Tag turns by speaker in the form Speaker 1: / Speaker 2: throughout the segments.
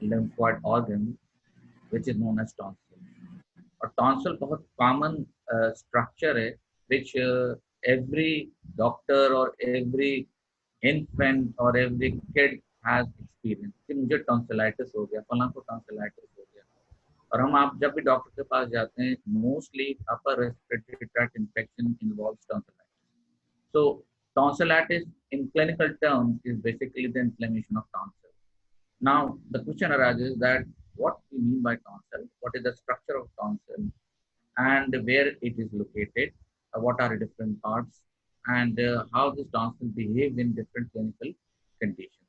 Speaker 1: lymphoid organ which is known as tonsil. और tonsil बहुत common structure है which every doctor or every infant or every kid has experience कि मुझे tonsillitis हो गया, फलां को tonsillitis हो गया। और हम आप जब भी डॉक्टर के पास जाते हैं mostly upper respiratory tract infection involves tonsillitis. So tonsillitis in clinical terms is basically the inflammation of tonsil. Now the question arises that what we mean by tonsil, what is the structure of tonsil, and where it is located, what are the different parts, and how this tonsil behave in different clinical conditions.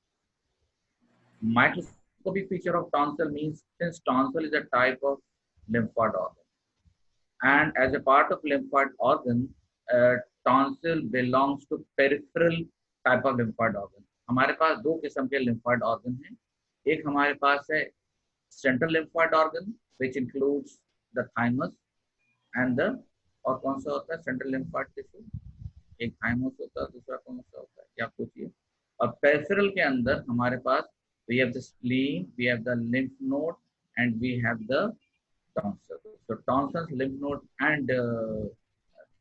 Speaker 1: Microscopic feature of tonsil means since tonsil is a type of lymphoid organ, and as a part of lymphoid organ, tonsil belongs to peripheral type of lymphoid organ. हमारे पास दो किस्म के lymphoid organ हैं. एक हमारे पास है central lymphoid organ which includes the thymus and the और कौन सा होता है central lymphoid tissue, एक thymus होता है, दूसरा कौन सा होता है क्या पूछिए. और peripheral के अंदर हमारे पास we have the spleen, we have the lymph node, and we have the tonsil. So tonsils, lymph node, and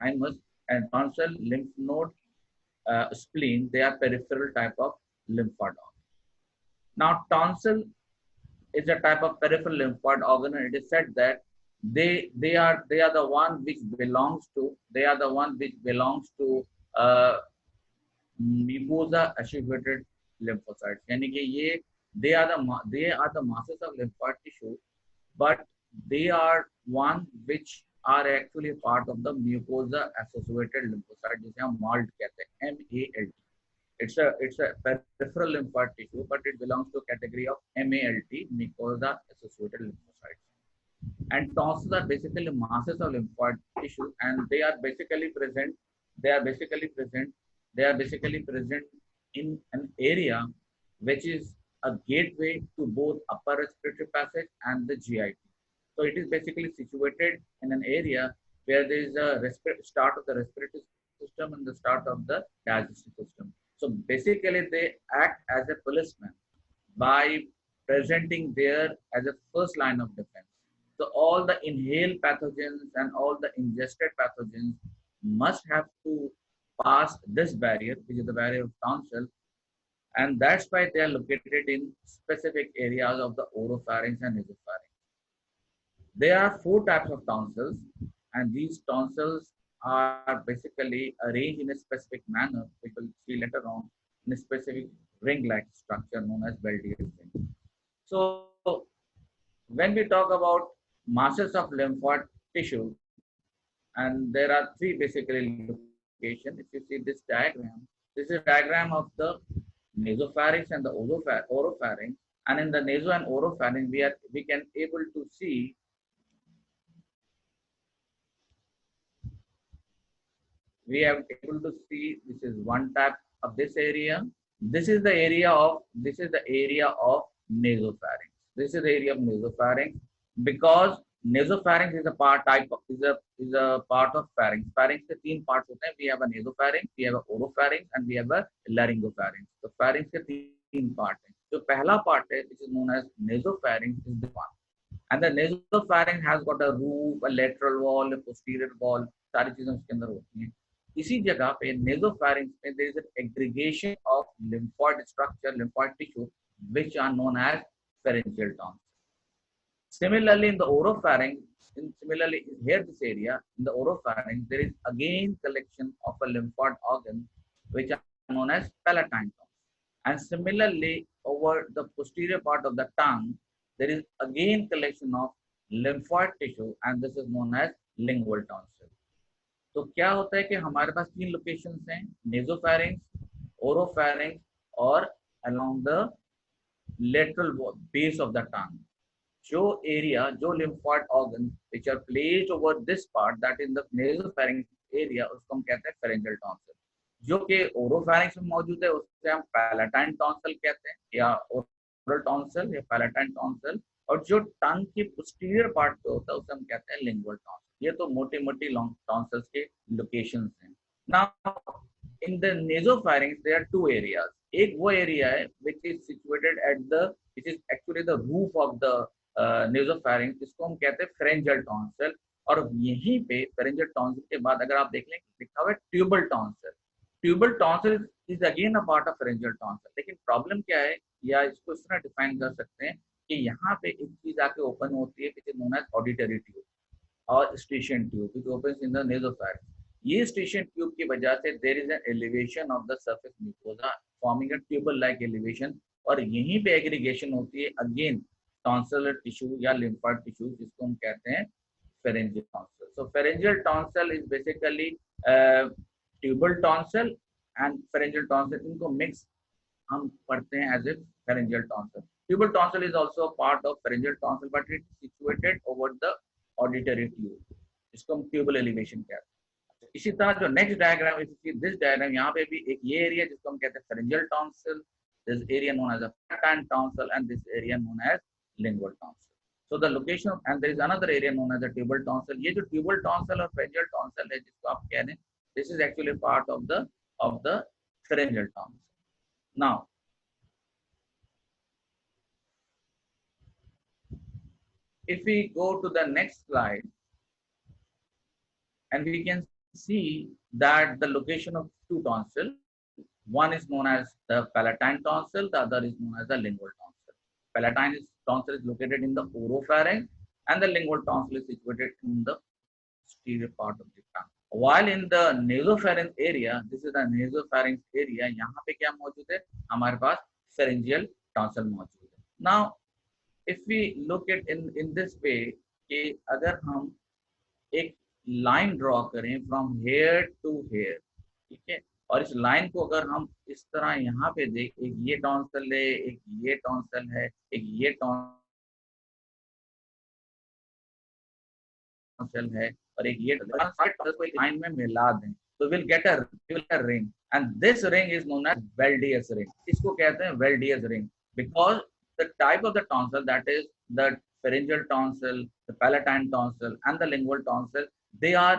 Speaker 1: thymus and tonsil, lymph node, spleen, they are peripheral type of lymphoid organ. Now tonsil is a type of peripheral lymphoid organ, and it is said that they are the one which belongs to uh, mucosa associated lymphocytes. यानी कि ये they are the masses of lymphoid tissue, but they are one which are actually part of the mucosa associated lymphocyte जिसे हम MALT कहते हैं, MALT. It's a peripheral lymphoid tissue, but it belongs to a category of MALT, mucosa associated lymphocytes. And tonsils are basically masses of lymphoid tissue, and they are basically present. They are basically present. They are basically present in an area which is a gateway to both upper respiratory passage and the GIT. So it is basically situated in an area where there is a start of the respiratory system and the start of the digestive system. So basically they act as a policeman by presenting there as a first line of defense. So all the inhaled pathogens and all the ingested pathogens must have to pass this barrier, which is the barrier of tonsil, and that's why they are located in specific areas of the oropharynx and nasopharynx. There are four types of tonsils, and these tonsils are basically arranged in a specific manner, which we'll see later on, in a specific ring-like structure known as Bellier's ring. So when we talk about masses of lymphoid tissue, and there are three basically locations. If you see this diagram, this is a diagram of the nasopharynx and the oropharynx. And in the naso and oropharynx, we can able to see this is one type of this area. This is the area of nasopharynx. This is the area of nasopharynx because nasopharynx is a part of pharynx. Pharynx के तीन parts होते हैं. We have a nasopharynx, we have a oropharynx, and we have a laryngopharynx. तो pharynx के तीन part हैं. जो पहला part है, which is known as nasopharynx, is the one. And the nasopharynx has got a roof, a lateral wall, a posterior wall. सारी चीजें उसके अंदर होती हैं. इसी जगह पे nasopharynx में there is an aggregation of lymphoid structure, lymphoid tissue, which are known as pharyngeal tonsils. Similarly, in the oropharynx, here this area in the oropharynx, there is again collection of a lymphoid organ, which are known as palatine tonsils. And similarly, over the posterior part of the tongue, there is again collection of lymphoid tissue, and this is known as lingual tonsil. तो क्या होता है कि हमारे पास तीन locations हैं, नेजोफैरिंक्स, ओरोफैरिंक्स और along the lateral base of the tongue. जो एरिया, जो lymphoid organ which are placed over this part, that in the nasopharynx area, उसको हम कहते हैं pharyngeal tonsil. जो कि ओरोफैरिंक्स में मौजूद है उससे हम palatine tonsil कहते हैं, या oral tonsil या palatine tonsil. और जो टंग की posterior part पे होता है उसे हम कहते हैं lingual tonsil. ये तो मोटी-मोटी long tonsils के locations हैं. Now in the nasopharynx there are two areas. एक वो एरिया है which is situated at the which is actually the roof of the nasopharynx, जिसको हम कहते हैं pharyngeal tonsil। और यहीं पे pharyngeal tonsil के बाद अगर आप देख लें लिखा हुआ है tubal tonsil. Tubal tonsil is again a part of pharyngeal tonsil, लेकिन प्रॉब्लम क्या है, या इसको इस तरह डिफाइन कर सकते हैं कि यहाँ पे एक चीज आके ओपन होती है which is known as auditory tube और eustachian tube which opens in the nasopharynx। ये स्टेशन ट्यूब की वजह से there is an elevation of the surface mucosa forming a tubal like elevation, और यहीं पे एग्रीगेशन होती है अगेन टॉन्सिलर टिश्यू या लिम्फाट टिश्यू, जिसको हम कहते हैं pharyngeal tonsil। So pharyngeal tonsil is basically tubal tonsil and pharyngeal tonsil, इनको mix हम पढ़ते हैं as a pharyngeal tonsil। Tubal tonsil is also a part of pharyngeal tonsil, but it is situated over the auditory tube, इसको हम tubal elevation कहते हैं। इसी तरह जो नेक्स्ट डायग्राम दिस डायग्राम, यहाँ पे भी एक ये एरिया जिसको हम कहते हैं pharyngeal tonsil, this area known as a palatine tonsil, and this area known as lingual tonsil। So the location of, and there is another area known as the tubal tonsil। ये जो tubal tonsil और pharyngeal tonsil है जिसको आप कह रहे हैं, this is actually part of the pharyngeal tonsil। Now if we go to the next slide, and we can see that the location of two tonsil, one is known as the palatine tonsil, the other is known as the lingual tonsil। Palatine tonsil is located in the oropharynx, and the lingual tonsil is situated in the posterior part of the tongue। While in the nasopharynx area, this is the nasopharynx area, यहाँ पे क्या मौजूद है, हमारे पास pharyngeal tonsil मौजूद है। Now if we look at in this way कि अगर हम एक लाइन ड्रॉ करें फ्रॉम हेयर टू हेयर, ठीक है, और इस लाइन को अगर हम इस तरह यहाँ पे देख, एक ये टॉन्सल है, एक ये टॉन्सल है, एक ये टॉन्सल है, और एक ये टॉन्सल को एक लाइन में मिला दें तो will get a ring, and this ring is known as Waldeyer's ring. इसको कहते हैं Waldeyer's ring because the type of the tonsil, that is the pharyngeal tonsil, the palatine tonsil, and the lingual tonsil, they are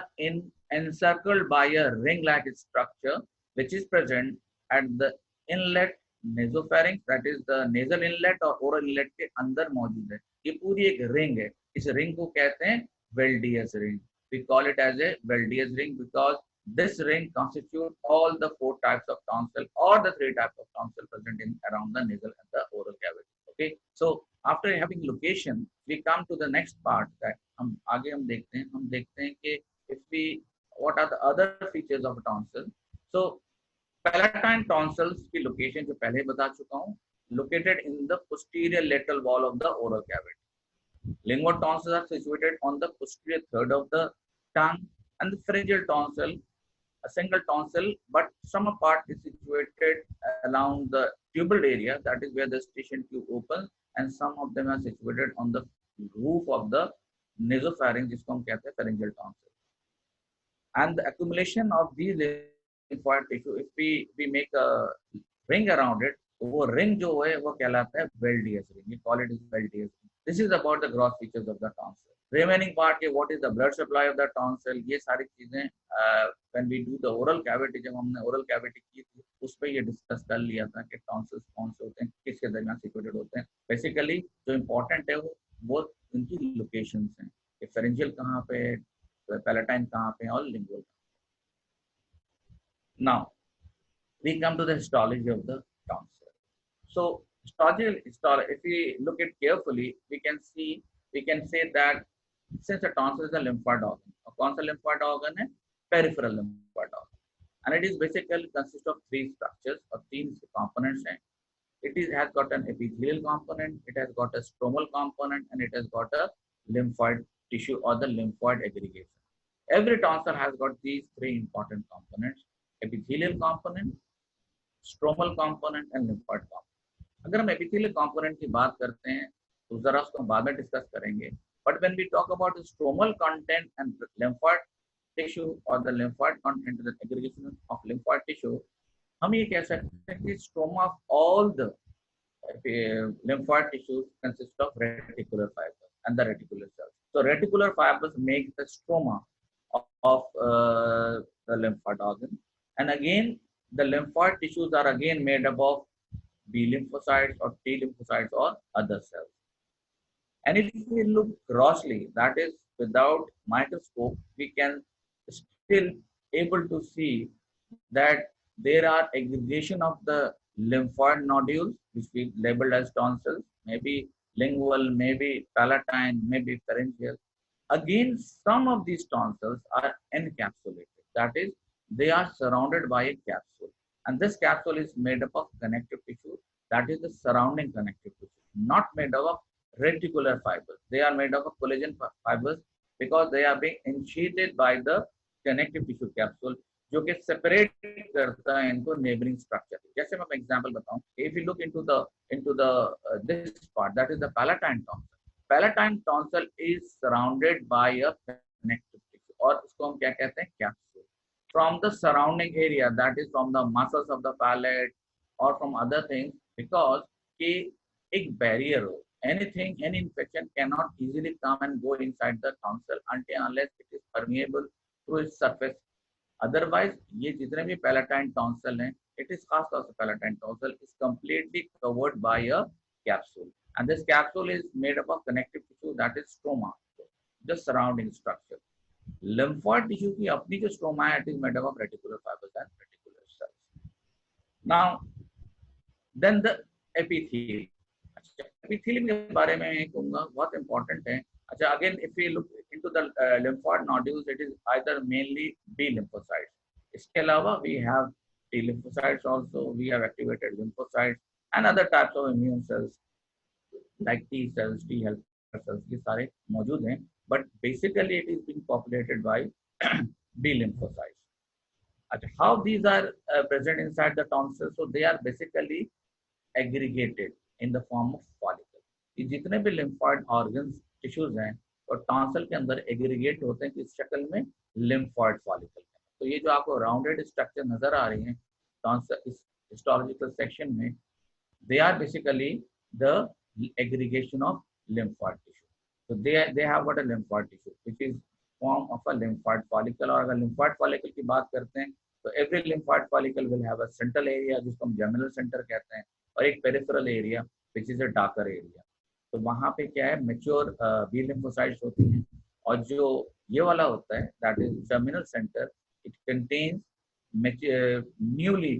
Speaker 1: encircled by a ring-like structure which is present at the inlet nasopharynx, that is the nasal inlet और oral inlet के अंदर मौजूद है। ये पूरी एक ring है, इस रिंग को कहते हैं Weldius ring। We call it as a Weldius ring because this ring constitutes all the four types of tonsil or the three types of tonsil present in around the nasal and the oral cavity। Okay, so after having location, we come to the next part that हम आगे हम देखते हैं कि if we what are the other features of a tonsil। So palatine tonsils की location जो पहले बता चुका हूँ, located in the posterior lateral wall of the oral cavity। Lingual tonsils are situated on the posterior third of the tongue, and the pharyngeal tonsil, a single tonsil, but some part is situated along the tubal area, that is where the station tube opens, and some of them are situated on the roof of the nasopharynx, जिसको हम कहते हैं pharyngeal tonsil। And the accumulation of these lymphoid tissue, if we make a ring around it, वो ring जो है वो कहलाता है Weldius ring। We call it as Weldius ring। This is about the gross features of the tonsil। Remaining part के what is the blood supply of the tonsil, ये सारी चीजें when we do the oral cavity, जब हमने oral cavity की थी उस पर ये डिस्कस कर लिया था कि tonsils कौन से होते हैं, किसके दरमियान सिचुएटेड होते हैं। बेसिकली जो इम्पोर्टेंट है वो उनकी लोकेशंस हैं कि pharyngeal कहाँ पे है, palatine कहाँ पे है, और lingual। Now we come to the histology of the tonsil। So histology, if we look at carefully, we can say that since a tonsil is a lymphoid organ, a कौन सा lymphoid organ है, peripheral lymphoid organ, and it is basically consists of three structures or three components हैं। Has got an epithelial component, it has got a stromal component, and it has got a lymphoid tissue or the lymphoid aggregation। Every tonsil has got these three important components: epithelial component, stromal component, and lymphoid component। अगर हम epithelial component की बात करते हैं तो जरा उसको बाद में डिस्कस करेंगे, but when we talk about the stromal content and lymphoid tissue or the lymphoid content, the aggregation of lymphoid tissue, हम ये कह सकते हैं कि stroma of all the lymphoid tissues consist of reticular fibers and the reticular cells। So reticular fibers make the stroma of the lymphoid organ, and again the lymphoid tissues are again made up of B lymphocytes or T lymphocytes or other cells. And if we look grossly, that is without microscope, we can still able to see that there are aggregation of the lymphoid nodules, which we labeled as tonsils, maybe lingual, maybe palatine, maybe pharyngeal. Again, some of these tonsils are encapsulated. That is, they are surrounded by a capsule. And this capsule is made up of connective tissue. That is the surrounding connective tissue, not made up of reticular fibers. They are made up of collagen fibers because they are being sheathed by the connective tissue capsule, जो कि separate करता है इनको neighboring structure. जैसे मैं example बताऊं, if you look into the this part, that is the palatine tonsil. Palatine tonsil is surrounded by a connective tissue, और इसको हम क्या कहते हैं, capsule. From the surrounding area, that is from the muscles of the palate or from other things, because कि एक barrier हो, anything, any infection cannot easily come and go inside the tonsil until unless it is permeable through its surface. Otherwise, ये जितने भी palatine tonsil हैं, it is खास तौर से palatine tonsil is completely covered by a capsule, and this capsule is made up of connective tissue, that is stroma, the surrounding structure. Lymphoid tissue की अपनी जो stroma है, it is made up of reticular fibers and reticular cells. Now, then the epithelium. epithelium के बारे में कहूँगा, बहुत important है. अच्छा, again, if we look into the lymphoid nodules, it is either mainly B lymphocytes. इसके अलावा we have T lymphocytes also, we have activated lymphocytes and other types of immune cells like T cells, T helper cells, ये सारे मौजूद हैं. But basically it is being populated by B lymphocytes. अच्छा, how these are present inside the tonsils? So they are basically aggregated in the form of follicle. ये जितने भी lymphoid organs, tissues हैं, और टॉन्सल के अंदर एग्रीगेट होते हैं किस शक्ल में, lymphoid follicle. तो ये जो आपको राउंडेड स्ट्रक्चर नजर आ रही हैं टॉन्सल इस हिस्टोलॉजिकल सेक्शन में, they are basically the aggregation of lymphoid tissue. So they have got a lymphoid tissue which is form of a lymphoid follicle. और अगर lymphoid follicle की बात करते हैं तो every lymphoid follicle will have a central area जिसको हम germinal center कहते हैं, और एक peripheral area which is a darker area. तो वहां पे क्या है, मेच्योर बी लिम्फोसाइट्स होती हैं, और जो ये वाला होता है that is terminal centre, it contains newly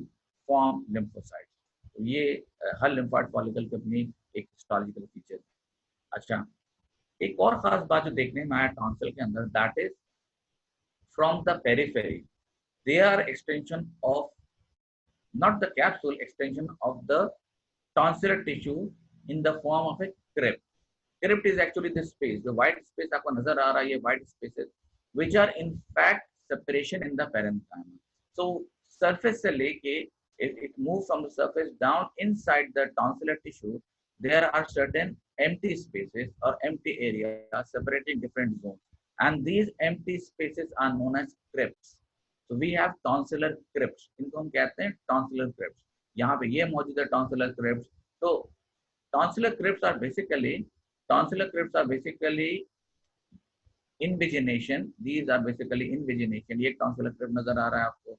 Speaker 1: form lymphocytes. तो ये हर लिम्फोइड फॉलिकल की अपनी एक हिस्टोलॉजिकल फीचर है. अच्छा, एक और खास बात जो देखने में आया टॉन्सिल के अंदर, that is from the periphery they are extension of, not the capsule, extension of the tonsillar tissue in the form of a crypt. Crypt is actually this space, the white space आपको नजर आ रहा है, ये white spaces which are in fact separation in the parenchyma. So surface से लेके if it moves from the surface down inside the tonsillar tissue, there are certain empty spaces or empty areas separating different zones, and these empty spaces are known as crypts. So we have tonsillar crypts, इनको हम कहते हैं tonsillar crypts. यहाँ पे ये मौजूद है tonsillar crypts. तो tonsillar crypts are basically invagination. These are basically invagination. ये tonsillar crypt नजर आ रहा है आपको,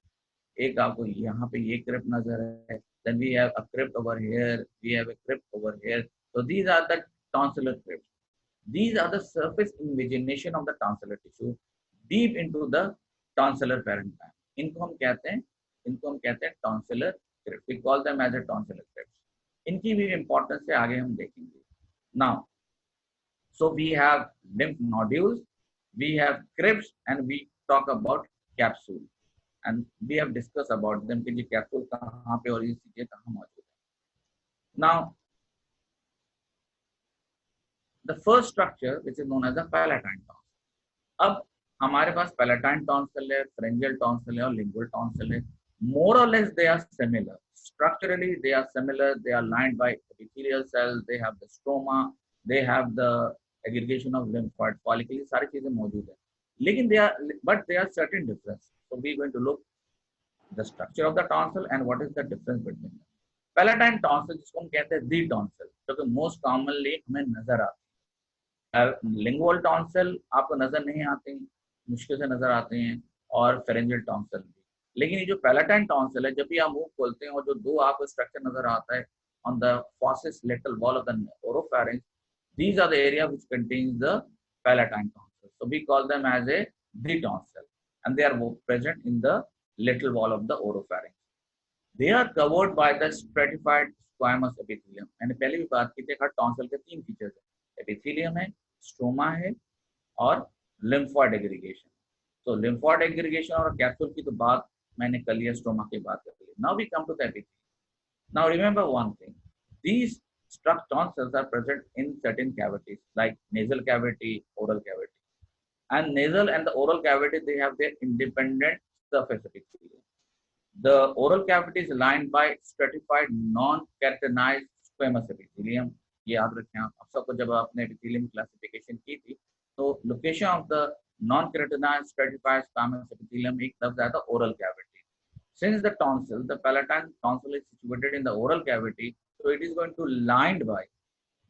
Speaker 1: एक आपको यहाँ पे ये crypt नजर है. Then we have a crypt over here, we have a crypt over here. So these are the tonsillar crypts. These are the surface invagination of the tonsillar tissue deep into the tonsillar parenchyma. इनको हम कहते हैं tonsillar crypt. We call them as a tonsillar crypts. इनकी भी importance है, आगे हम देखेंगे. Now, so we have lymph nodules, we have crypts, and we talk about capsule. And we have discussed about them कि ये capsule कहाँ पे और ये चीजें कहाँ मौजूद है. Now, the first structure which is known as the palatine tonsil. अब हमारे पास palatine tonsil है, pharyngeal tonsil है और lingual tonsil है. More or less they are similar. Structurally they are similar. They are lined by epithelial cells. They have the stroma. They have the aggregation of lymphoid follicle. ये सारी चीजें मौजूद है. लेकिन they are certain difference. So we are going to look the structure of the tonsil and what is the difference between them. Palatine tonsil जिसको हम कहते हैं the tonsil, जो कि most commonly हमें नजर आती है. Lingual tonsil आपको नजर नहीं आती, मुश्किल से नजर आते हैं, और pharyngeal tonsil भी. लेकिन ये जो पैलेटाइन टॉन्सिल है, जब भी आप मुंह खोलते हैं और जो दो आपको स्ट्रक्चर नजर आता है on the fauces lateral wall of the oropharynx, these are the area which contains the palatine tonsil. So we call them as a the tonsil, and they are present in the lateral wall of the oropharynx. They are covered by the stratified squamous epithelium. मैंने पहले भी बात की थी, हर tonsil के तीन features है, epithelium है, स्ट्रोमा है और लिम्फोइड एग्रीगेशन. तो लिम्फोइड एग्रीगेशन और कैप्सूल की तो बात मैंने कर लिया, स्ट्रोमा की बात कर ली. Now we come to the epithelium. Now remember one thing, these struct tonsils are present in certain cavities like nasal cavity, oral cavity. And nasal and the oral cavity, they have their independent surface epithelium. The oral cavity is lined by stratified non-keratinized squamous epithelium. ये याद रखें आप सबको, जब आपने epithelium classification की थी तो location of the non-keratinized stratified squamous epithelium एक लफ्ज आया था oral cavity. Since the tonsil, the palatine tonsil is situated in the oral cavity, so it is going to lined by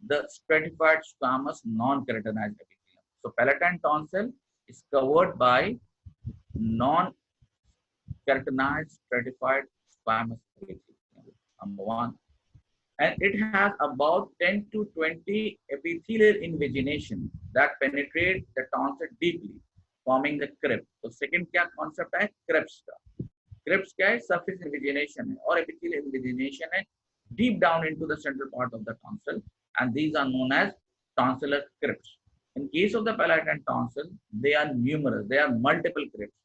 Speaker 1: the stratified squamous non-keratinized epithelium. So palatine tonsil is covered by non-keratinized stratified squamous epithelium. Number one, and it has about 10 to 20 epithelial invagination that penetrate the tonsil deeply, forming the crypt. So second क्या concept है crypts का. Crypts क्या है, surface invagination है और epithelial invagination है deep down into the central part of the tonsil, and these are known as tonsillar crypts. In case of the palatine tonsil, they are numerous, they are multiple crypts.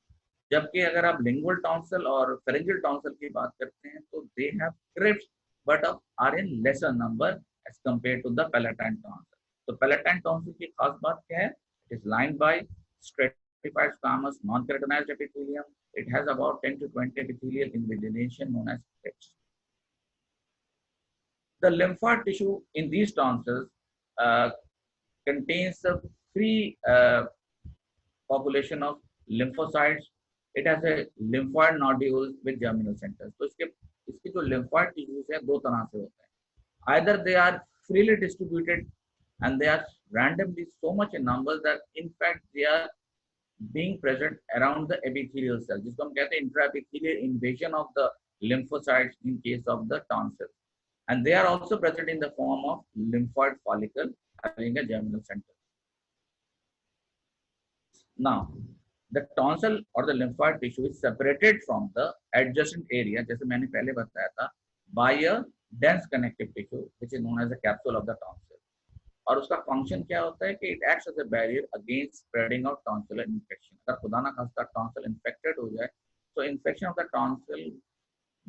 Speaker 1: जबकि अगर आप lingual tonsil और pharyngeal tonsil की बात करते हैं तो they have crypts but are in lesser number as compared to the palatine tonsil. तो palatine tonsil की खास बात क्या है? It is lined by stratified squamous non-keratinized epithelium. It has about 10 to 20 epithelial invagination known as crypts. The lymphoid tissue in these tonsils contains a free population of lymphocytes. It has a lymphoid nodules with germinal centers. तो इसके जो lymphoid tissues है दो तरह से होते हैं. Either they are freely distributed and they are randomly so much in numbers that in fact they are being present around the epithelial cell, जिसको हम कहते हैं intraepithelial invasion of the lymphocytes in case of the tonsil, and they are also present in the form of lymphoid follicle having a germinal center. Now, the tonsil or the lymphoid tissue is separated from the adjacent area, जैसे मैंने पहले बताया था, by a dense connective tissue which is known as the capsule of the tonsil. और उसका function क्या होता है कि it acts as a barrier against spreading of tonsillar infection. अगर खुदा ना खास्ता टॉन्सिल इन्फेक्टेड हो जाए तो infection of the tonsil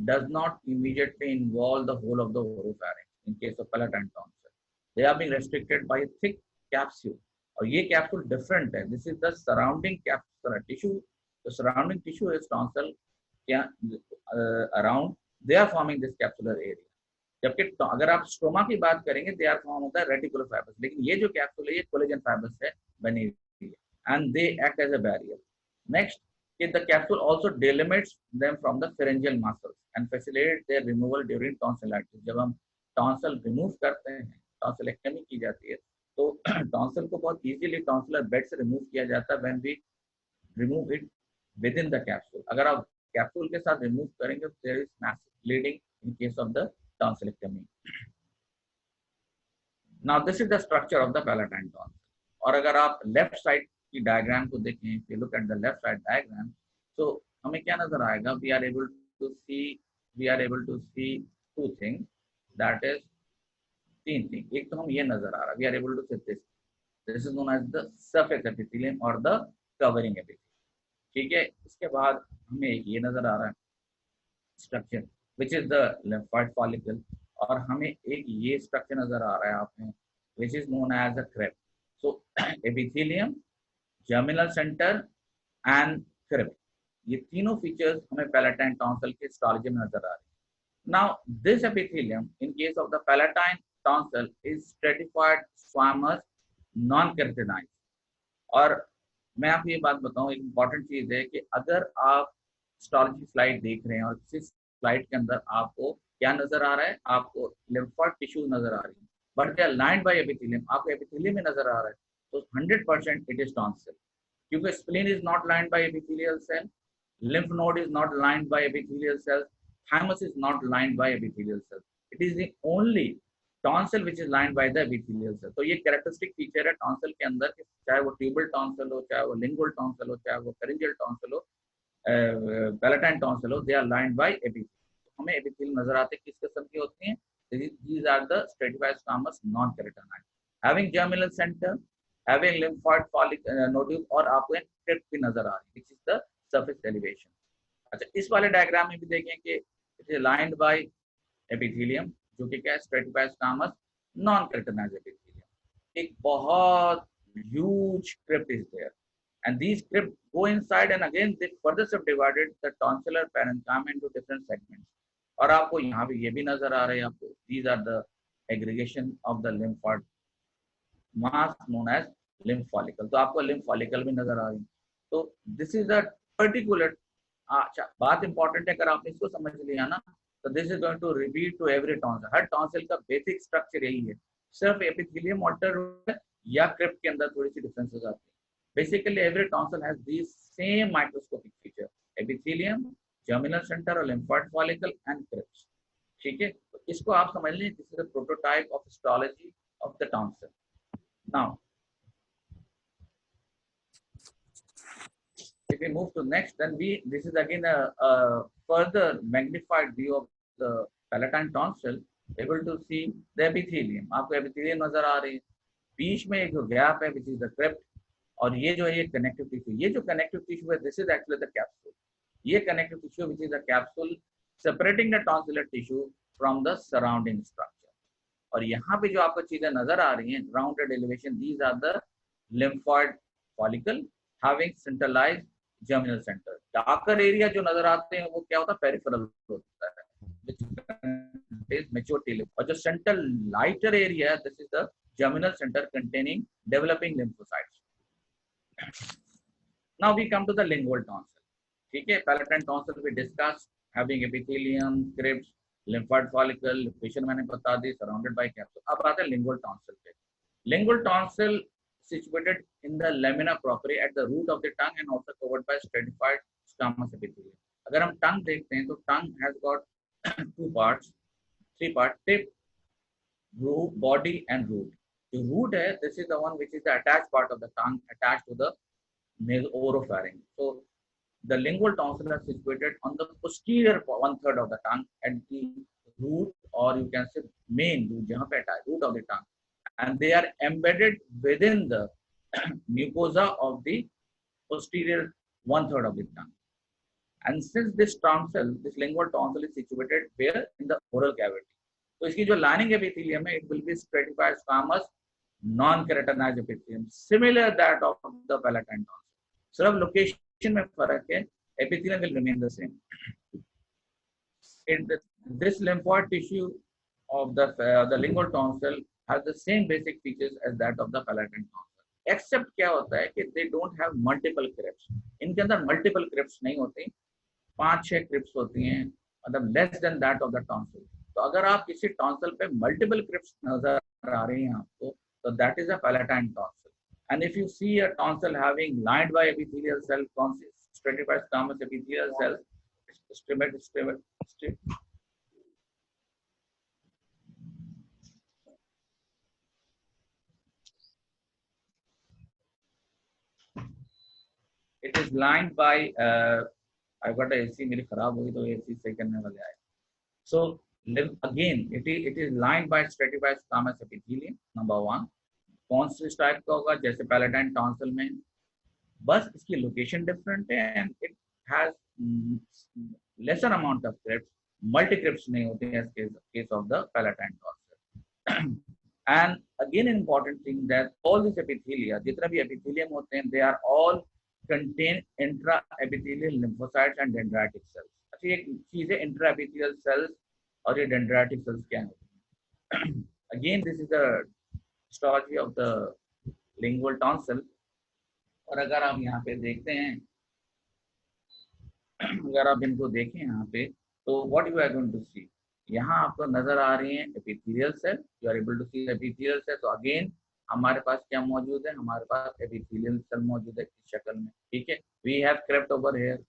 Speaker 1: does not immediately involve the whole of the oropharynx. In case of palatine tonsil they are being restricted by a thick capsule, और ये capsule different है. This is the surrounding capsule tissue. The surrounding tissue is tonsil क्या around, they are forming this capsular area. जबकि अगर आप stroma की बात करेंगे दे आर फॉर्म होता है रेटिकुलर फाइबर्स, लेकिन ये जो कैप्सूल है ये कोलेजन फाइबर्स से बनी हुई है and they act as a barrier. Next, the capsule also delimits them from the pharyngeal muscles and facilitate their removal during tonsillitis. जब हम टॉन्सिल रिमूव करते हैं, टॉन्सिलेक्टमी की जाती है, तो टॉन्सिल को बहुत इजीली टॉन्सिलर बेड से रिमूव किया जाता है when we remove it within the capsule. अगर आप कैप्सूल के साथ रिमूव करेंगे तो there is massive bleeding in case of the tonsillectomy. Now this is the structure of the palatine tonsil. और अगर आप लेफ्ट साइड की डायग्राम को देखें, if you look at the left side diagram, तो हमें क्या नजर आएगा? We are able to see two things, that is तीन things. एक तो हम ये नजर आ रहा है, we are able to see this. This is known as the surface epithelium or the covering epithelium. ठीक है. इसके बाद हमें ये नजर आ रहा है structure which is the lymphoid follicle, और हमें एक ये स्ट्रक्चर नजर आ रहा है आप में which is known as a crypt. So epithelium, germinal center and crypt, ये तीनों फीचर्स हमें पैलेटाइन टॉन्सिल के हिस्टोलॉजी में नजर आ रहे हैं. Now this epithelium in case of the palatine tonsil is stratified squamous non-keratinized. और मैं आपको ये बात बताऊं, एक इम्पॉर्टेंट चीज है कि अगर आप हिस्टोलॉजी स्लाइड देख रहे हैं और किसी स्लाइड के अंदर आपको क्या नजर आ रहा है, आपको lymphoid टिश्यू नजर आ रही है, but they are lined by epithelium, आपको एपिथेलियम में नजर आ रहा है, तो 100% इट इज टॉन्सिल, क्योंकि spleen is not lined by epithelial cell, lymph node is not lined by epithelial cells, thymus is not lined by epithelial cells. It is the only tonsil which is lined by the epithelial cell. तो ये characteristic feature है tonsil के अंदर, चाहे वो tubal tonsil हो, चाहे वो लिंगुअल टॉन्सिल हो, चाहे वो फेरिंजियल टॉन्सिल हो, पैलेटाइन टॉन्सिल हो, they are lined by epithelial. हमें एपिथेलियल नजर आते हैं किस किस्म की होती हैं? These are the stratified squamous non-keratinized, having germinal center, having lymphoid nodule, और आपको एक क्रिप्ट भी नजर आ रही है, which is the surface elevation। अच्छा, इस वाले डायग्राम में भी देखें कि it is lined by epithelium, जो कि क्या है? Stratified squamous non keratinized epithelium. एक बहुत huge crypt is there, and these crypt go inside and again they further subdivided the tonsillar parenchyma into different segments। और आपको यहाँ पे ये भी नजर आ रहे हैं आपको, these are the aggregation of the lymphoid mass known as lymph follicle। तो आपको lymph follicle भी नजर आ रही है। तो this is a particular, अच्छा बात इंपॉर्टेंट है, अगर आपने इसको समझ लिया ना, तो this is going to repeat to every tonsil. हर टॉन्सिल का बेसिक स्ट्रक्चर यही है, सिर्फ एपिथेलियम ऑल्टर या क्रिप्ट के अंदर थोड़ी सी डिफरेंसेस आती है। Basically every tonsil has this same microscopic feature, epithelium, germinal centre और लिम्फोइड फॉलिकल एंड क्रिप्ट। ठीक है, तो इसको आप समझ लीजिए, this is the prototype of histology of the tonsil. Now if we move to next, then this is again a further magnified view of the palatine tonsil, able to see the epithelium। आपको epithelium नजर आ रही है, बीच में एक जो gap है which is the crypt, और ये जो है ये connective tissue। ये जो connective tissue है, this is actually the capsule। ये connective tissue which is the capsule separating the tonsillar tissue from the surrounding structure। और यहाँ पे जो आपको चीजें नजर आ रही हैं, rounded elevation, these are the lymphoid follicle having centralized germinal centre. Darker area जो नजर आते हैं वो क्या होता है? पेरिफेरल होता है, मैच्योरिटी। और जो central lighter area, this is the germinal centre containing developing lymphocytes. Now we come to the lingual tonsil. ठीक है, palatine tonsil we discuss, having epithelium, crypt, lymphoid follicle, location मैंने बता दी, सराउंडेड बाय कैप्सूल। अब आते हैं lingual tonsil पे। Lingual tonsil situated in the lamina propria at the root of the tongue and also covered by stratified squamous epithelium। अगर हम tongue देखते हैं तो tongue has got two parts, three parts: tip, root, body and root। The root है, this is the one which is the attached part of the tongue attached to the oropharynx। So the lingual tonsil are situated on the posterior 1/3 of the tongue at the root, or you can say main root, जहाँ पे attached root of the tongue, and they are embedded within the mucosa of the posterior 1/3 of the tongue। And since this tonsil, this lingual tonsil is situated where? In the oral cavity। तो इसकी जो lining epithelium है, it will be stratified squamous non-keratinized epithelium, similar that of the palatine tonsil। सिर्फ location में फर्क है, epithelium will remain the same। This lymphoid tissue of the lingual tonsil has the same basic features as that of the palatine tonsil, except क्या होता है कि they don't have multiple crypts। इनके अंदर multiple crypts नहीं होती, 5-6 crypts होती हैं, मतलब less than that of the tonsil। तो अगर आप किसी tonsil पे multiple crypts नजर आ रही हैं आपको, तो that is a palatine tonsil। And if you see a tonsil having lined by epithelial cell, stratified squamous epithelial cells, it is lined by I've got a AC मेरी खराब हुई तो AC सही करने वाले आए। So again it is lined by stratified squamous epithelium, number 1। कौन से टाइप का होगा? जैसे पैलेटाइन टॉन्सिल में, बस इसकी लोकेशन डिफरेंट है, and it has lesser amount of crypts, multi crypts नहीं होते हैं as case of the palatine tonsil। And again important thing that all these epithelia, जितने भी epithelium होते हैं, they are all contain intraepithelial lymphocytes and dendritic cells। अच्छा, एक चीज है intraepithelial cells और ये dendritic cells क्या है? Again this is the histology of the lingual tonsil। और अगर आप यहाँ पे देखते हैं, अगर आप इनको देखें यहाँ पे, तो what you are going to see, यहाँ आपको नजर आ रही है epithelial cell, you are able to see epithelial cell. तो अगेन हमारे पास क्या मौजूद है? हमारे पास एपिथेलियल सेल मौजूद है इस शक्ल में। ठीक है, we have crypt over here,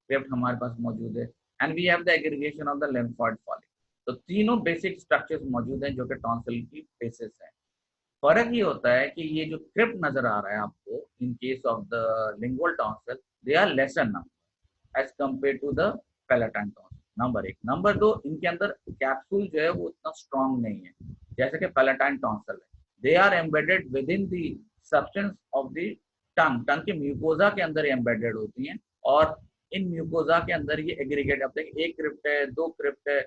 Speaker 1: crypt हमारे पास मौजूद है, and we have the aggregation of the lymphoid follicle. तो तीनों बेसिक स्ट्रक्चर्स मौजूद हैं जो कि टॉन्सिल की बेसिस है। फर्क ये होता है कि ये जो क्रिप्ट नजर आ रहा है आपको in case of the lingual tonsil, they are lesser number as compare to the palatine tonsil. Number एक। नंबर दो, इनके अंदर कैप्सूल जो है वो उतना स्ट्रांग नहीं है जैसे कि पैलेटाइन टॉन्सिल है। They are embedded within the substance of the tongue, tongue के म्यूकोजा के अंदर एम्बेडेड होती हैं, और इन म्यूकोजा के अंदर ये एग्रीगेट, अब देखिए एक क्रिप्ट है, दो क्रिप्ट है,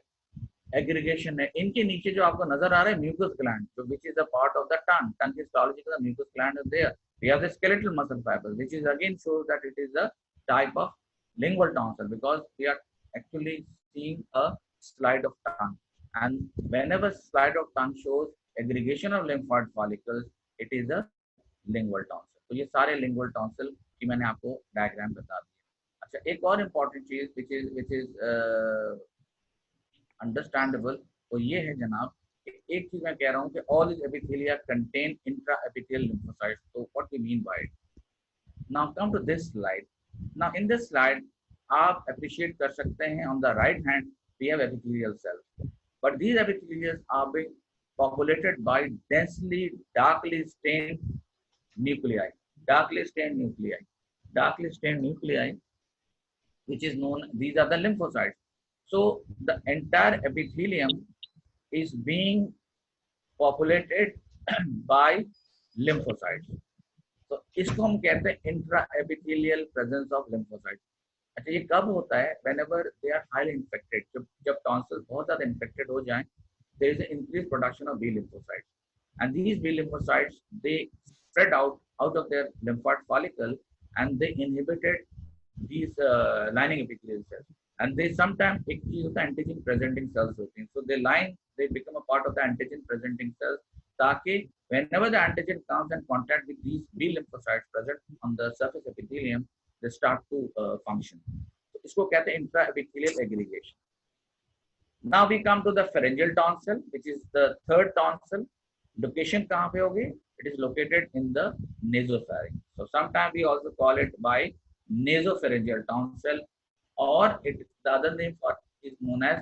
Speaker 1: एग्रीगेशन है। इनके नीचे जो आपको नजर आ रहा है म्यूकस ग्लैंड, जो which is a part of the tongue, tongue की हिस्टोलॉजी का mucous gland is there. We have the skeletal muscle fibre which is again shows that it is a type of lingual tonsil because we are actually seeing a slide of tongue, and whenever slide of tongue shows aggregation of lymphoid follicles, it is a lingual tonsil। तो ये सारे lingual tonsil की मैंने आपको diagram बता दिया। अच्छा, एक और इम्पॉर्टेंट चीज which is अंडरस्टैंडेबल, तो ये है जनाब कि एक चीज मैं कह रहा हूँ कि all this epithelia contain intra epithelial lymphocytes. तो what we mean by it, now come to this slide. Now in this slide आप अप्रिशिएट कर सकते हैं on the right hand we have epithelial cells, but these epithelials are being populated by densely darkly stained nuclei, darkly stained nuclei, darkly stained nuclei, which is known, these are the lymphocytes. So the entire epithelium is being populated by lymphocytes. तो इसको हम कहते हैं intra epithelial presence of lymphocytes। अच्छा, ये कब होता है? whenever they are highly infected, जब टॉन्सिल बहुत ज्यादा इन्फेक्टेड हो जाएं, there is an increased production of B lymphocytes, and these B lymphocytes they spread out of their lymphoid follicle, and they inhibited these lining epithelial cells, and they sometimes एक चीज होता है antigen presenting cells होती हैं, so they become a part of the antigen presenting cells, ताकि whenever the antigen comes in contact with these B lymphocytes present on the surface epithelium, they start to function। तो इसको कहते हैं intra epithelial aggregation। Now we come to the pharyngeal tonsil, which is the third tonsil। Location कहाँ पे होगी? It is located in the nasopharynx, so sometimes we also call it by nasopharyngeal tonsil, or the other name for is known as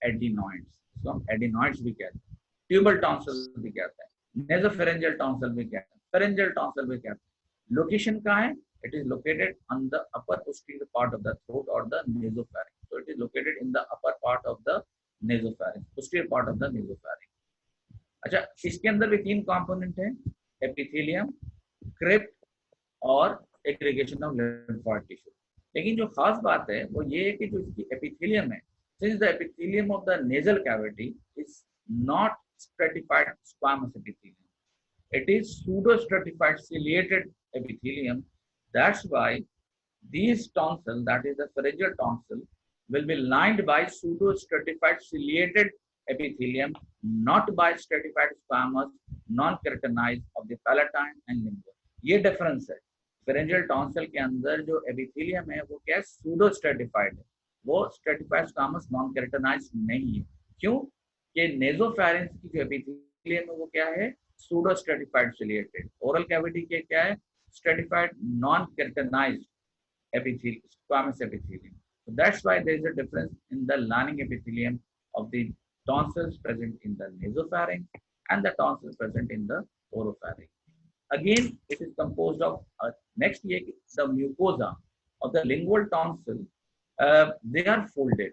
Speaker 1: adenoids। So हम adenoids भी कहते हैं, tubal tonsil भी कहते हैं, nasopharyngeal tonsil भी कहते हैं, pharyngeal tonsil भी कहते हैं। Location कहाँ है? It is located on the upper posterior part of the throat or the nasopharynx। So it is located in the upper part of the nasopharynx, posterior part of the nasopharynx। अच्छा, इसके अंदर भी तीन component हैं, epithelium, crypt और aggregation of lymphoid tissue. लेकिन जो खास बात है वो ये है कि जो इसकी एपिथेलियम है, since the epithelium of the nasal cavity is not stratified squamous epithelium, it is pseudo stratified ciliated epithelium। That's why these tonsil, that is the pharyngeal tonsil, will be lined by pseudo stratified ciliated epithelium, not by stratified squamous non keratinized of the palatine and lingual। ये difference है। pharyngeal tonsil के अंदर जो epithelium है वो क्या है? pseudo stratified है, वो stratified squamous non keratinized नहीं है। क्यों? कि नेजोफैरिंक्स की जो एपिथेलियम है वो क्या है? pseudo stratified ciliated। oral cavity के क्या है? stratified non keratinized epithelium, squamous epithelium। So that's why there is a difference in the lining epithelium of the tonsils present in the nasopharynx and the tonsils present in the oropharynx। Again, it is composed of next year the mucosa of the lingual tonsil, they are folded,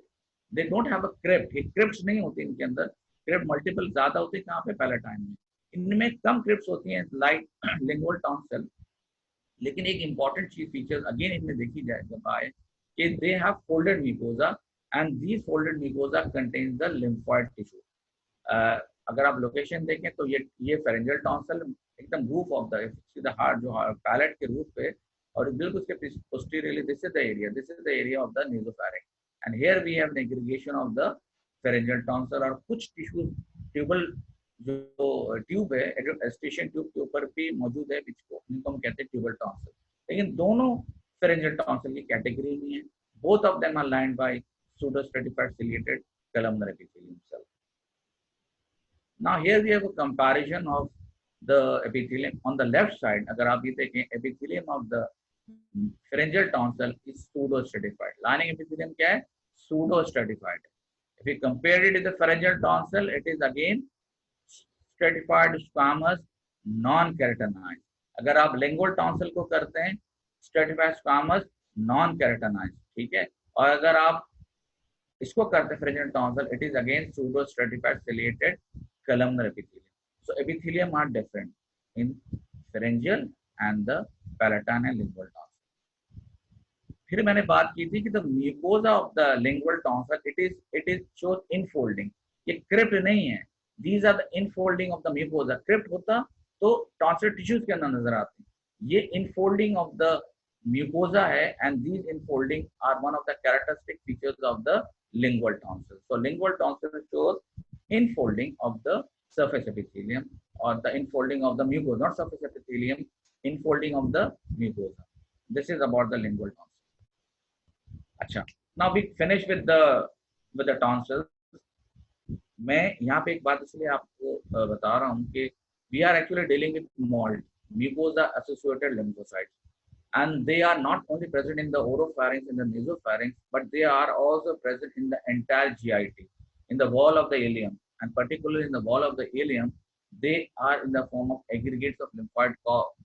Speaker 1: they don't have a crypt। crypts नहीं होती इनके अंदर, crypt multiple ज्यादा होते हैं कहाँ पे? Palatine में। इनमें कम क्रिप्स होती हैं लाइक लिंगुअल टॉन्सिल। लेकिन एक इंपॉर्टेंट चीज फीचर अगेन इनमें देखी जाए जब आए कि they have folded mucosa, and these folded mucosa contains the lymphoid tissue. अगर आप लोकेशन देखें तो ये फेरेंजियल टॉन्सिल एकदम रूफ ऑफ द हार्ट, जो पैलेट के रूफ पे, और बिल्कुल उसके posteriorly this is the area of the nasopharynx, and here we have an aggregation of the pharyngeal tonsil. और कुछ टिश्यू ट्यूबल जो ट्यूब है, एस्टेशन ट्यूब के ऊपर भी मौजूद है, जिनको हम कहते हैं ट्यूबल टॉन्सिल। लेकिन दोनों फेरेंजियल टॉन्सिल की कैटेगरी में है। Both of them are lined by pseudo stratified ciliated columnar epithelium cell। Now here we have a comparison of the epithelium on the left side। अगर आप ये देखें epithelium of the pharyngeal tonsil is pseudo stratified. Lining epithelium क्या है? Pseudo stratified. If we compare it with the pharyngeal tonsil, it is again stratified squamous non keratinized. अगर आप lingual tonsil को करते हैं stratified squamous non keratinized, ठीक है. और अगर आप इसको करते हैं pharyngeal tonsil, it is again pseudo stratified ciliated columnar epithelium. So epithelium are different in pharyngeal and the palatine and lingual tonsil. फिर मैंने बात की थी कि the mucosa of the lingual tonsil it is shows infolding. ये crypt नहीं है. These are the infolding of the mucosa. Crypt होता तो टॉन्सिल टिश्यूज के अंदर नजर आते. ये इनफोल्डिंग ऑफ द म्यूकोजा है and these infolding are one of the characteristic features of the lingual tonsil. So lingual tonsil shows infolding of the surface epithelium or the infolding of the mucosa, not surface epithelium, infolding of the mucosa. This is about the lingual tonsil. अच्छा, now we finish with the tonsils. मैं यहाँ पे एक बात इसलिए आपको बता रहा हूँ कि we are actually dealing with mold, mucosa associated lymphocytes, and they are not only present in the oropharynx and the nasopharynx, but they are also present in the entire GIT, in the wall of the ileum, and particularly in the wall of the ileum, they are in the form of aggregates of lymphoid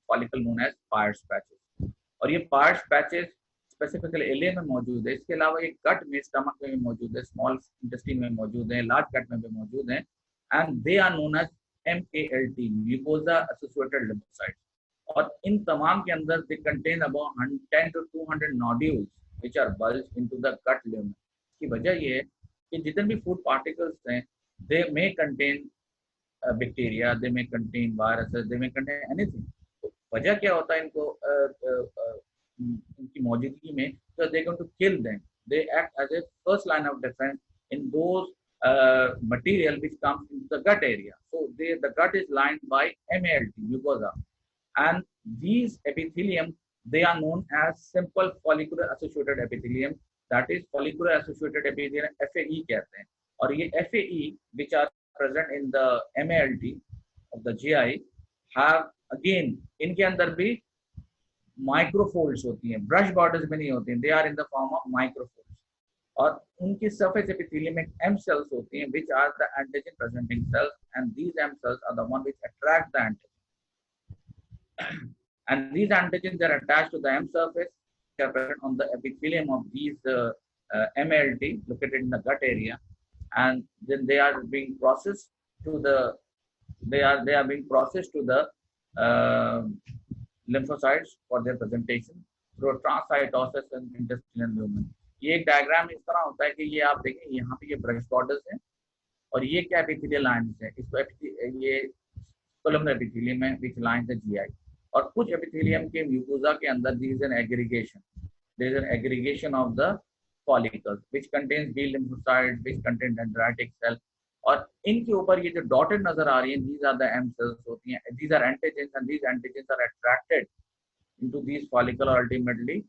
Speaker 1: follicle known as Peyer's patches. और ये Peyer's patches specifically ilium में मौजूद है. इसके अलावा ये गट में, stomach में भी मौजूद है, स्मॉल इंटेस्टाइन में मौजूद है, लार्ज गट में भी मौजूद है. And they are known as MALT, mucosa associated lymphocytes. और इन तमाम के अंदर they contain about 10 to 200 nodules which are bulge into the gut lumen. की वजह ये है कि जितने भी फूड पार्टिकल्स हैं, दे मे कंटेन बैक्टीरिया, दे मे कंटेन वायरसेस, दे मे कंटेन एनीथिंग. वजह क्या होता है इनको इनकी मौजूदगी में? so they're going to kill them. They act as a first line of defense in those material which comes into the gut area. So the gut is lined by MALT, mucosa, and these epithelium, they are known as simple follicular associated epithelium. That is follicular associated epithelium, FAE कहते हैं. और ये FAE which are present in the MALT of the GI have again इनके अंदर भी माइक्रोफोल्ड्स होती हैं, brush borders में नहीं होती हैं. They are in the form of microfolds. और उनकी सरफेस एपिथेलियम में एम सेल्स होती हैं which are the antigen presenting cells, and these M cells are the one which attract the antigen, and these antigen are attached to the M surface, they are present on the epithelium of these MALT located in the gut area, and then they are being processed to the lymphocytes for their presentation through transcytosis and intestinal lumen. ये एक diagram इस तरह होता है कि ये आप देखें, यहाँ पे ये ब्रश बॉर्डर्स हैं और ये क्या एपिथेलियल लाइंस है. इसको ये कोलम्नर एपिथेलियम है which lines the GI. और कुछ एपिथेलियम के म्यूकोसा के अंदर there is an aggregation of the follicles which contains B lymphocytes, which contain dendritic cell. और इनके ऊपर ये जो डॉटेड नजर आ रही हैं, these are the M cells होती हैं. These are antigens, and these antigens are attracted into these follicle, ultimately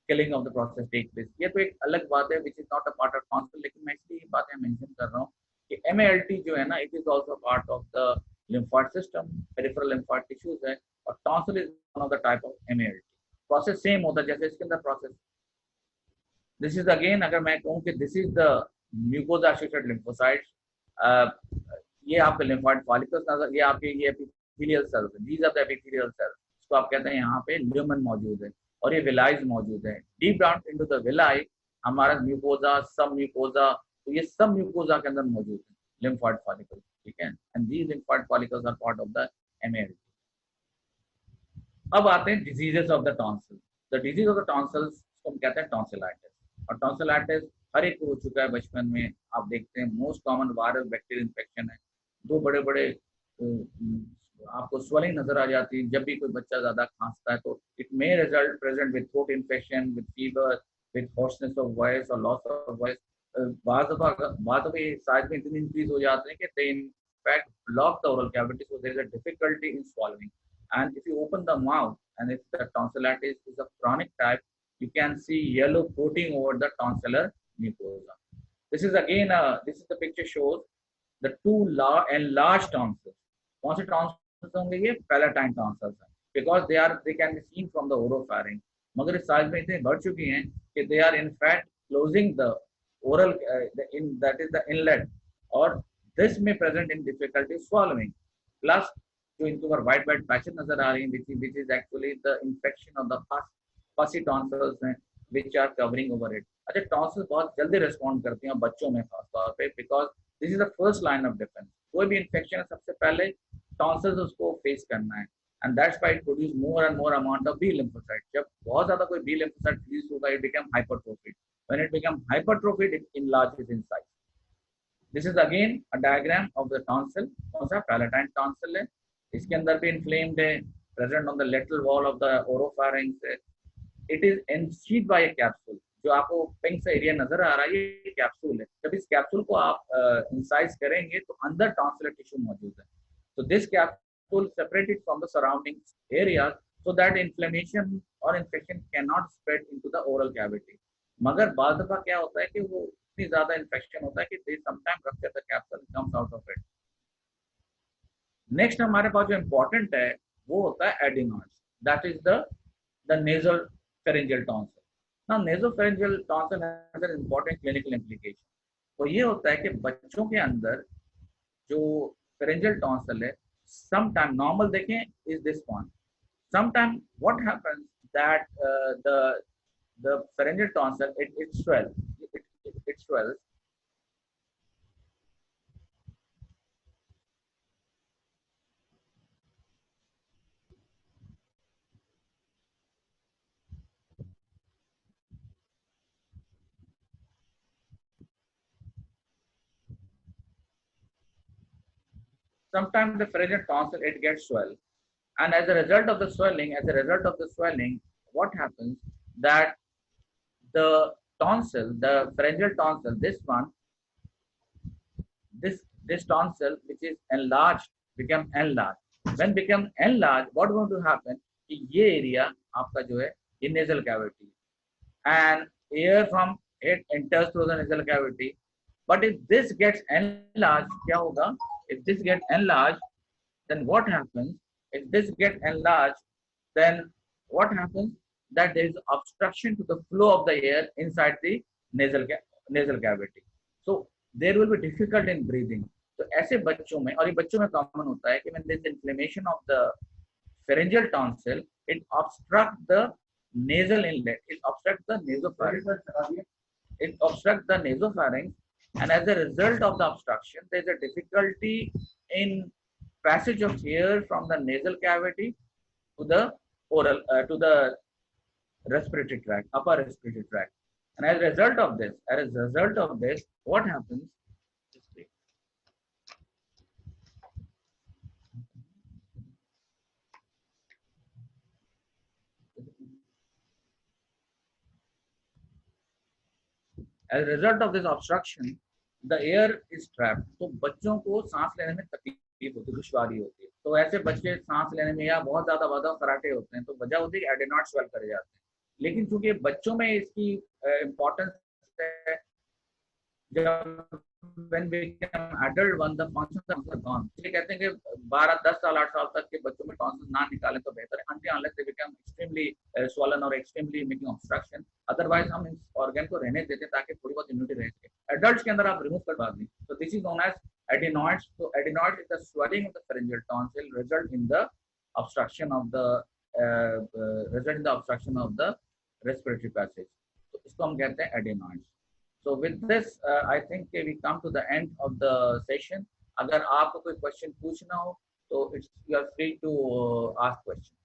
Speaker 1: killing of the process take place. ये तो एक अलग बात है which is not a part of tonsil, लेकिन मैं इसलिए ये बातें मेंशन कर रहा हूँ कि MALT जो है ना, it is also part of the lymphoid system, peripheral lymphoid tissues है, और tonsil is one of the type of MALT. Process same होता है जैसे इसके अंदर process. This is again, अगर मैं कहूँ कि this is the mucosa associated lymphocytes. ये आपके lymphoid follicles नजर, ये आपके ये epithelial cells, these are the epithelial cells. इसको आप कहते हैं यहाँ पे lumen मौजूद है और ये villi मौजूद है. Deep down into the villi हमारा mucosa, सब mucosa, तो ये सब mucosa के अंदर मौजूद है lymphoid follicles, ठीक है. And these lymphoid follicles are part of the MALT. अब आते हैं diseases of the tonsils. The disease of the tonsils को हम कहते हैं tonsillitis. और tonsillitis हर एक को हो चुका है बचपन में. आप देखते हैं most common viral bacterial infection है. दो बड़े बड़े आपको स्वेलिंग नजर आ जाती है जब भी कोई बच्चा ज्यादा खांसता है. तो it may result present with throat infection, with fever, with hoarseness of voice और लॉस ऑफ वॉइस. बाद में साइज में इतनी इंक्रीज हो जाते हैं कि they in fact block the oral cavity, so there is a difficulty in swallowing. And if you open the mouth, and if the tonsillitis is a chronic type, you can see yellow coating over the tonsillar mucosa. This is again this is the picture shows the two enlarged tonsils. कौन से tonsils होंगे? ये palatine tonsils हैं, because they can be seen from the oropharynx. मगर इस size में इतनी बढ़ चुकी हैं कि they are in fact closing the oral in that is the inlet, और दिस में present in difficulty swallowing, plus जो इनके ऊपर वाइट वाइट पैचेस नजर आ रही हैं which is actually the infection of the pussy tonsils हैं which are covering over it. अच्छा, टॉन्सिल्स बहुत जल्दी रिस्पॉन्ड करती हैं बच्चों में खासतौर पे, because this is the first line of defence. कोई भी इन्फेक्शन है सबसे पहले टॉन्सिल्स उसको फेस करना है, and that's why it produce more and more amount of B lymphocytes. जब बहुत ज़्यादा कोई B lymphocyte release होगा, it become hypertrophied. When it become hypertrophied, it enlarges in size. This is again a diagram of the tonsil. कौन सा palatine tonsil है, इसके अंदर भी inflamed है, present on the lateral wall of the oropharynx. It is encased by a capsule. जो आपको pink सा एरिया नजर आ रहा है ये कैप्सूल है। जब इस कैप्सूल को आप इंसाइज करेंगे तो अंदर टॉन्सिलर टिश्यू मौजूद है। So this capsule separated from the surrounding areas so that inflammation or infection cannot spread into the oral cavity. मगर बाद दफा क्या होता है कि वो इतनी ज्यादा इन्फेक्शन होता है कि they sometimes rupture the capsule comes out of it. Next हमारे पास जो इम्पोर्टेंट है वो होता है adenoids, that is the nasal pharyngeal tonsil. Now nasal pharyngeal tonsil has an important clinical implication. तो ये होता है कि बच्चों के अंदर जो फेरेंजियल टॉन्सिल है, सम टाइम नॉर्मल देखें is this one, some time what happens that the pharyngeal tonsil it swells, it swells. Sometimes the pharyngeal tonsil it gets swelled, and as a result of the swelling, what happens that the tonsil, the pharyngeal tonsil, this tonsil which is enlarged become enlarged. When become enlarged, what going to happen? कि ये area आपका जो है ये nasal cavity, and air from it enters through the nasal cavity. But if this gets enlarged, क्या होगा? If this gets enlarged, then what happens? If this gets enlarged, then what happens? That there is obstruction to the flow of the air inside the nasal cavity. So there will be difficult in breathing. तो ऐसे बच्चों में, और ये बच्चों में common होता है कि when there is inflammation of the pharyngeal tonsil, it obstructs the nasal inlet, it obstructs the nasopharynx, and as a result of the obstruction, there is a difficulty in passage of air from the nasal cavity to the oral, to the respiratory tract, upper respiratory tract. And as a result of this, what happens? As a result of this obstruction, the air is trapped. तो बच्चों को सांस लेने में तकलीफ होती है, दुश्वारी होती है। तो ऐसे बच्चे सांस लेने में या बहुत ज्यादा वादा फराटे होते हैं, तो वजह होती है कि एडेनॉइड स्वेल कर जाते हैं। लेकिन चूंकि बच्चों में इसकी इम्पोर्टेंस है, जब when we become adult, when the functions are gone, इसलिए कहते हैं कि 12, 10 साल, 8 साल तक के बच्चों में टॉन्सिल ना निकालें तो बेहतर है, until unless they become extremely swollen or extremely making obstruction. Otherwise हम इस organ को रहने देते हैं ताकि थोड़ी बहुत immunity रह सके। Adults के अंदर आप remove कर बाद में, so this is known as adenoids. So adenoids is the swelling of the pharyngeal tonsil result in the obstruction of the respiratory passage. तो इसको हम कहते हैं adenoids. So with this, I think we come to the end of the session. अगर आपको कोई question पूछना हो, तो you are free to ask question.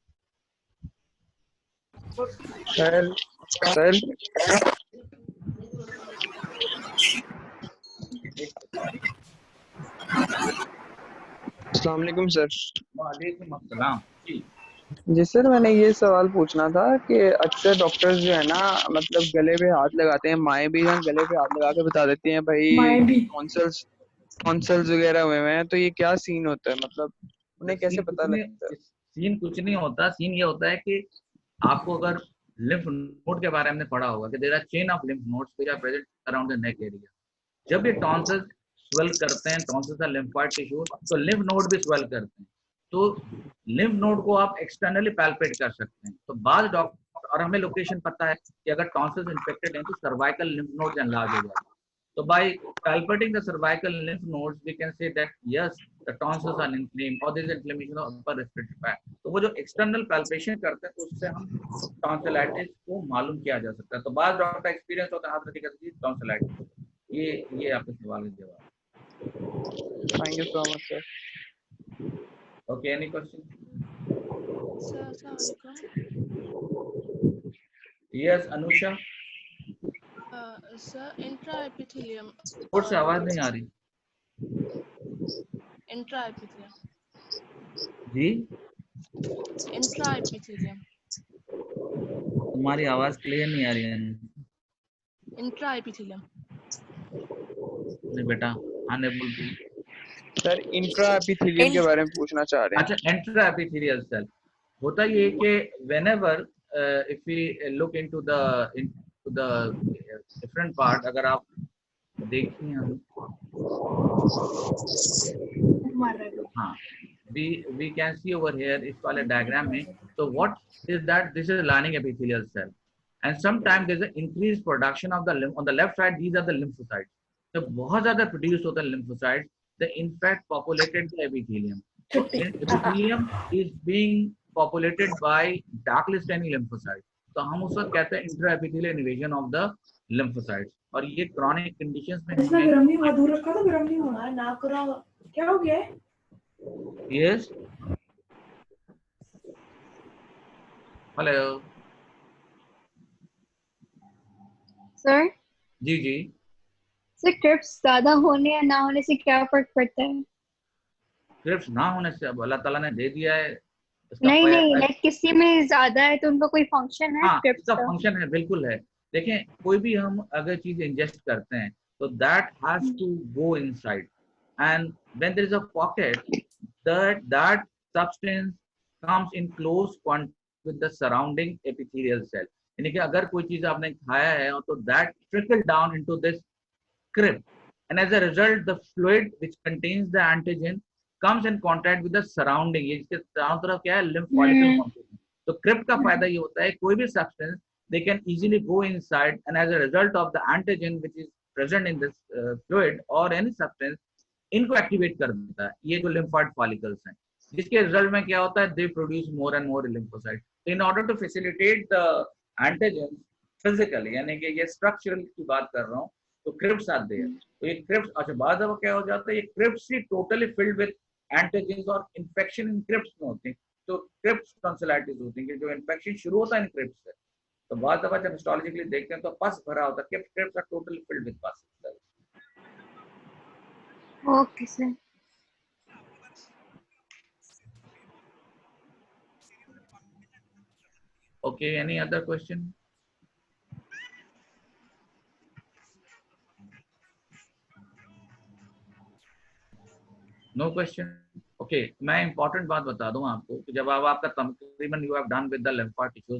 Speaker 2: Sir. अस्सलाम वालेकुम सर।
Speaker 1: वालेकुम अस्सलाम जी।
Speaker 2: जी सर, मैंने ये सवाल पूछना था कि अक्सर डॉक्टर्स जो है ना, मतलब गले पे हाथ लगाते हैं, माएँ भी हैं गले पे हाथ लगा के बता देती हैं भाई टॉन्सिल्स वगैरह हुए हैं, तो ये क्या सीन होता है, मतलब उन्हें कैसे पता लगता है?
Speaker 1: सीन कुछ नहीं होता। सीन ये होता है कि आपको अगर लिम्फ नोड के बारे में पढ़ा होगा कि there are chain of lymph nodes which are present around the neck area. जब ये टॉन्सिल्स स्वेल करते हैं, टॉन्सिल्स आर लिम्फोइड टिश्यू, तो लिम्फ नोड भी स्वेल करते हैं। तो लिम्फ नोड को आप एक्सटर्नली पैल्पेट कर सकते हैं। तो बाद और हमें लोकेशन पता है कि अगर टॉन्सिल्स इन्फेक्टेड हैं तो सर्वाइकल लिम्फ नोड्स एनलार्ज हो जाएगा। So by palpating the cervical lymph nodes, we can say that yes, the tonsils are inflamed or there is inflammation of upper respiratory tract. तो वो जो external palpation करते हैं तो उससे हम टॉन्सिलाइटिस को मालूम किया जा सकता है। तो बाद डॉक्टर का एक्सपीरियंस होता है हाथ रखिएगा टॉन्सिलाइटिस। ये आपके सवाल का जवाब।
Speaker 2: Thank you so much sir.
Speaker 1: Okay, any question?
Speaker 3: Sir, Assalamualaikum.
Speaker 1: Yes, Anusha.
Speaker 3: Sir, intraepithelium.
Speaker 1: और से आवाज नहीं आ रही।
Speaker 3: Intraepithelium.
Speaker 1: जी?
Speaker 3: Intraepithelium.
Speaker 1: तुम्हारी आवाज क्लियर नहीं आ रही है।
Speaker 3: Intraepithelium.
Speaker 1: नहीं बेटा, unable to.
Speaker 2: Sir intra epithelium के बारे में पूछना चाह रहे हैं।
Speaker 1: अच्छा, इंट्रा एपिथेलियल सेल होता ये कि whenever if we look into the different part, अगर आप देखिए हम हाँ we can see over here इस वाले डायग्राम में। So what is that? This is lining epithelial cell and sometimes there is an increased production of the lymph on the left side. These are the lymphocytes. तो बहुत ज्यादा produce होता है lymphocytes. The in fact populated the epithelium. So epithelium is being populated by darkly staining lymphocytes. तो हम उसको कहते हैं intraepithelial invasion of the lymphocytes. और ये chronic conditions में
Speaker 4: इसमें गरम नहीं हुआ, दूर रखा तो गरम नहीं हुआ है ना करो। क्या हो गया है?
Speaker 1: Yes. Hello.
Speaker 5: सर
Speaker 1: जी जी।
Speaker 5: सर क्रिप्स ज्यादा होने या ना होने से क्या फर्क पड़ता है?
Speaker 1: क्रिप्स ना होने से अब अल्लाह ताला ने दे दिया है इसका
Speaker 5: नहीं नहीं, लाइक किसी में ज्यादा है तो उनका कोई फंक्शन है
Speaker 1: हाँ,
Speaker 5: क्रिप्स
Speaker 1: इसका
Speaker 5: का?
Speaker 1: फंक्शन है, बिल्कुल है। देखें, कोई भी हम अगर चीज इंजेस्ट करते हैं तो that has to go inside and when there is a pocket that substance comes in close contact with the surrounding epithelial cell. यानी कि अगर कोई चीज आपने खाया है तो that trickle down into this crypt and as a result the fluid which contains the antigen comes in contact with the surrounding. ये इसके चारों तरफ क्या है? lymph follicle complex. तो crypt का फायदा ये होता है कोई भी substance they can easily go inside and as a result of the antigen which is present in this fluid or any substance इनको एक्टिवेट कर देता है ये जो lymphoid follicles हैं, जिसके रिजल्ट में क्या होता है? They produce more and more lymphocytes. In order to facilitate the antigen physically, यानी कि ये स्ट्रक्चरल की बात कर रहा हूँ, तो क्रिप्स आते हैं। तो ये क्रिप्स अच्छा बाद में क्या हो जाता है? ये क्रिप्स ही टोटली फिल्ड विद एंटीजेंस और इन्फेक्शन इन क्रिप्स में होते हैं। तो क्रिप्स टॉन्सिलाइटिस होती है कि जो इन्फेक्शन शुरू होता है इन क्रिप्स से। तो बाद दफा जब हिस्टोलॉजिकली देखते हैं तो पस भरा होता है, crypts are totally filled with pus.
Speaker 5: Okay sir.
Speaker 1: Okay, any other question? No question. Okay, मैं important बात बता दूं आपको कि जब आप आपका तकरीबन you have done with the lymphatic tissues